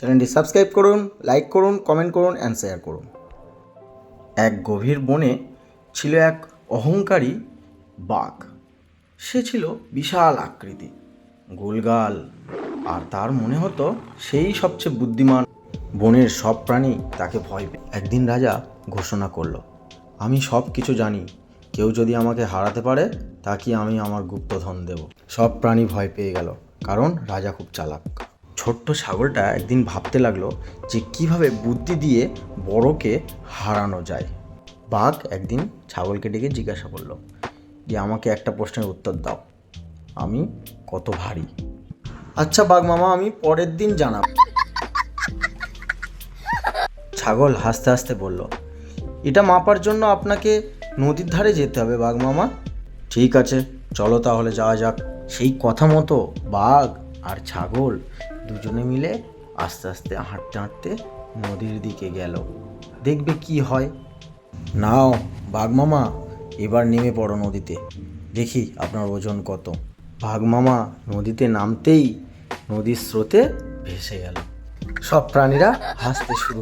চ্যানেলটি সাবস্ক্রাইব করুন, লাইক করুন, কমেন্ট করুন অ্যান্ড শেয়ার করুন। এক গভীর বনে ছিল এক অহংকারী বাঘ। সে ছিল বিশাল আকৃতি, গোলগাল, আর তার মনে হতো সেই সবচেয়ে বুদ্ধিমান। বনের সব প্রাণী তাকে ভয় পেত। একদিন রাজা ঘোষণা করলো, আমি সব কিছু জানি, কেউ যদি আমাকে হারাতে পারে তাকে আমি আমার গুপ্তধন দেব। সব প্রাণী ভয় পেয়ে গেল, কারণ রাজা খুব চালাক। ছোট্ট ছাগলটা একদিন ভাবতে লাগলো যে কিভাবে বুদ্ধি দিয়ে বড়কে হারানো যায়। বাঘ একদিন ছাগলকে ডেকে জিজ্ঞাসা করলো যে আমাকে একটা প্রশ্নের উত্তর দাও, আমি কত ভারী? আচ্ছা বাঘ মামা, আমি পরের দিন জানাব। ছাগল হাসতে হাসতে বলল, এটা মাপার জন্য আপনাকে নদীর ধারে যেতে হবে বাঘ মামা। ঠিক আছে, চলো তাহলে যাওয়া যাক। সেই কথা মতো বাঘ আর ছাগল দুজনে মিলে আস্তে আস্তে হাঁটতে হাঁটতে নদীর দিকে গেল। দেখবে কি হয়। নাও বাঘ মামা, এবার নেমে পড়ো নদীতে, দেখি আপনার ওজন কত। বাঘ মামা নদীতে নামতেই নদীর স্রোতে ভেসে গেল। সব প্রাণীরা হাসতে শুরু